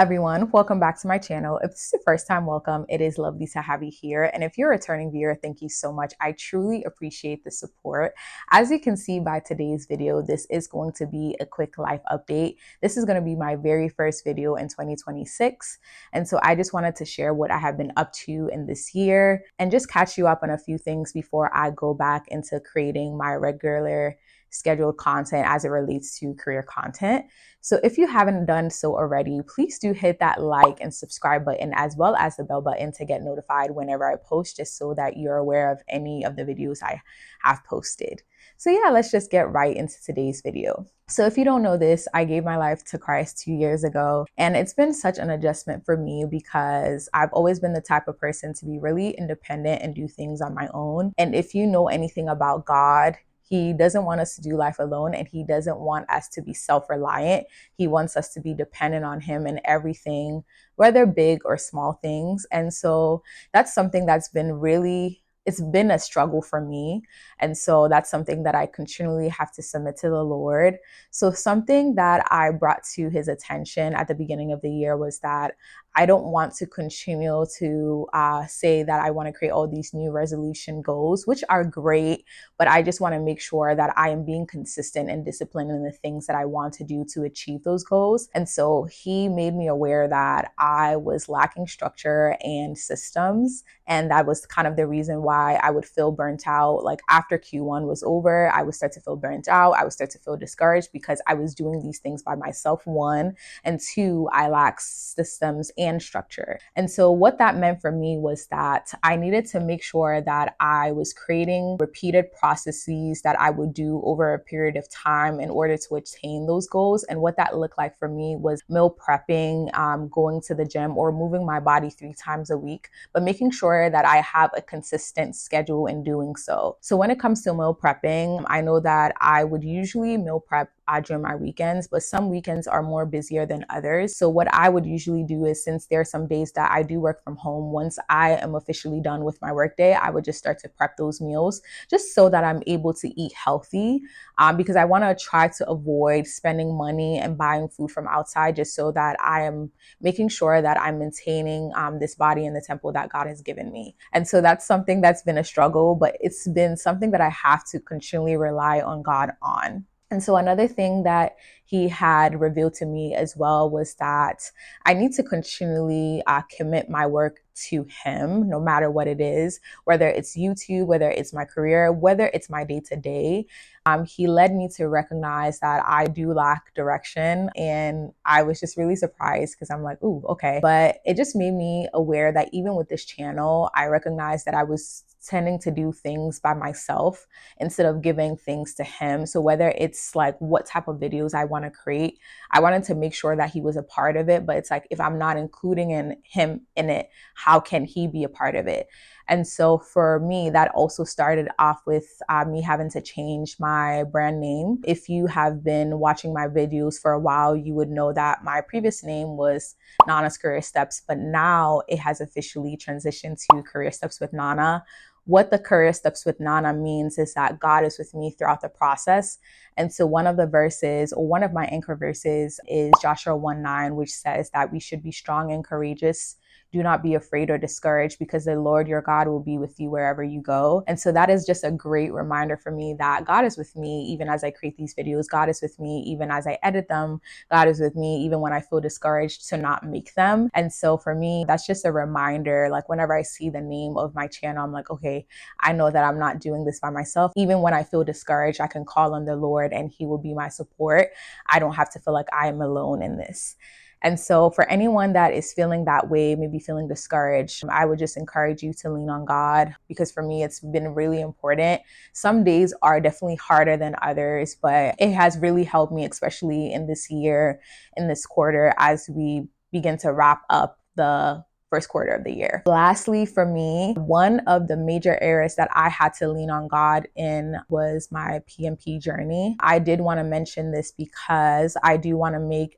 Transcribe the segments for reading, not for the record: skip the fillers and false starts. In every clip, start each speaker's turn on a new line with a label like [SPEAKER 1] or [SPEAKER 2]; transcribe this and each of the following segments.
[SPEAKER 1] everyone, welcome back to my channel. If this is your first time, welcome. It is lovely to have you here. And if you're a returning viewer, thank you so much. I truly appreciate the support. As you can see by today's video, this is going to be a quick life update. This is going to be my very first video in 2026. And so I just wanted to share what I have been up to in this year and just catch you up on a few things before I go back into creating my regular scheduled content as it relates to career content. So if you haven't done so already, please do hit that like and subscribe button as well as the bell button to get notified whenever I post, just so that you're aware of any of the videos I have posted. So yeah, let's just get right into today's video. So if you don't know this, I gave my life to Christ 2 years ago, and it's been such an adjustment for me because I've always been the type of person to be really independent and do things on my own. And if you know anything about God, He doesn't want us to do life alone, and He doesn't want us to be self-reliant. He wants us to be dependent on Him in everything, whether big or small things. And so that's something that's been it's been a struggle for me. And so that's something that I continually have to submit to the Lord. So something that I brought to His attention at the beginning of the year was that I don't want to continue to say that I want to create all these new resolution goals, which are great, but I just want to make sure that I am being consistent and disciplined in the things that I want to do to achieve those goals. And so He made me aware that I was lacking structure and systems. And that was kind of the reason why I would feel burnt out. Like after Q1 was over, I would start to feel burnt out. I would start to feel discouraged because I was doing these things by myself, one, and two, I lacked systems and structure. And so what that meant for me was that I needed to make sure that I was creating repeated processes that I would do over a period of time in order to attain those goals. And what that looked like for me was meal prepping, going to the gym, or moving my body 3 times a week, but making sure that I have a consistent schedule in doing so. So when it comes to meal prepping, I know that I would usually meal prep during my weekends, but some weekends are more busier than others. So what I would usually do is, since there are some days that I do work from home, once I am officially done with my workday, I would just start to prep those meals just so that I'm able to eat healthy, because I want to try to avoid spending money and buying food from outside, just so that I am making sure that I'm maintaining this body in the temple that God has given me. And so that's something that's been a struggle, but it's been something that I have to continually rely on God on. And so another thing that He had revealed to me as well was that I need to continually commit my work to Him, no matter what it is, whether it's YouTube, whether it's my career, whether it's my day-to-day. He led me to recognize that I do lack direction. And I was just really surprised because I'm like, ooh, okay. But it just made me aware that even with this channel, I recognized that I was tending to do things by myself instead of giving things to Him. So whether it's like what type of videos I want to create, I wanted to make sure that He was a part of it. But it's like, if I'm not including Him in it, how can He be a part of it? And so for me, that also started off with me having to change my brand name. If you have been watching my videos for a while, you would know that my previous name was Nana's Career Steps, but now it has officially transitioned to Career Steps with Nana. What the Career Steps with Nana means is that God is with me throughout the process. And so one of the verses, or one of my anchor verses, is Joshua 1:9, which says that we should be strong and courageous. Do not be afraid or discouraged, because the Lord your God will be with you wherever you go. And so that is just a great reminder for me that God is with me even as I create these videos. God is with me even as I edit them. God is with me even when I feel discouraged to not make them. And so for me, that's just a reminder. Like whenever I see the name of my channel, I'm like, okay, I know that I'm not doing this by myself. Even when I feel discouraged, I can call on the Lord and He will be my support. I don't have to feel like I am alone in this. And so for anyone that is feeling that way, maybe feeling discouraged, I would just encourage you to lean on God, because for me, it's been really important. Some days are definitely harder than others, but it has really helped me, especially in this year, in this quarter, as we begin to wrap up the first quarter of the year. Lastly, for me, one of the major areas that I had to lean on God in was my PMP journey. I did want to mention this because I do want to make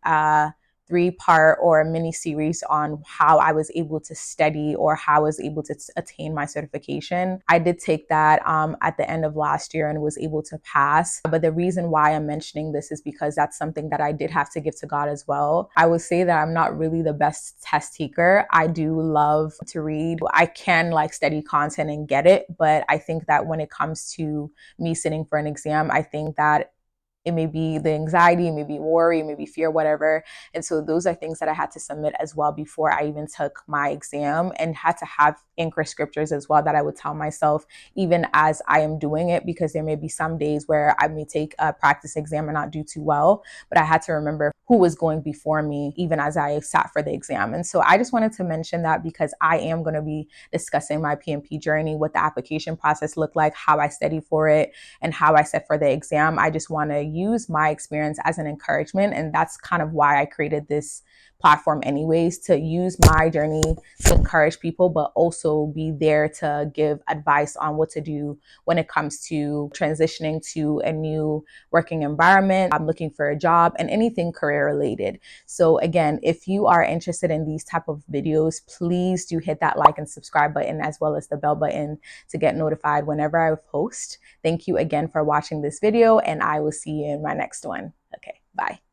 [SPEAKER 1] 3-part or a mini series on how I was able to study or how I was able to attain my certification. I did take that at the end of last year and was able to pass. But the reason why I'm mentioning this is because that's something that I did have to give to God as well. I would say that I'm not really the best test taker. I do love to read. I can like study content and get it, but I think that when it comes to me sitting for an exam, I think that it may be the anxiety, it may be worry, it may be fear, whatever. And so those are things that I had to submit as well before I even took my exam, and had to have anchor scriptures as well that I would tell myself even as I am doing it, because there may be some days where I may take a practice exam and not do too well, but I had to remember who was going before me even as I sat for the exam. And so I just wanted to mention that because I am going to be discussing my PMP journey, what the application process looked like, how I studied for it, and how I set for the exam. I just want to use my experience as an encouragement. And that's kind of why I created this platform anyways, to use my journey to encourage people, but also be there to give advice on what to do when it comes to transitioning to a new working environment. I'm looking for a job and anything career related. So again, if you are interested in these type of videos, please do hit that like and subscribe button, as well as the bell button to get notified whenever I post. Thank you again for watching this video, and I will see you in my next one. Okay, bye.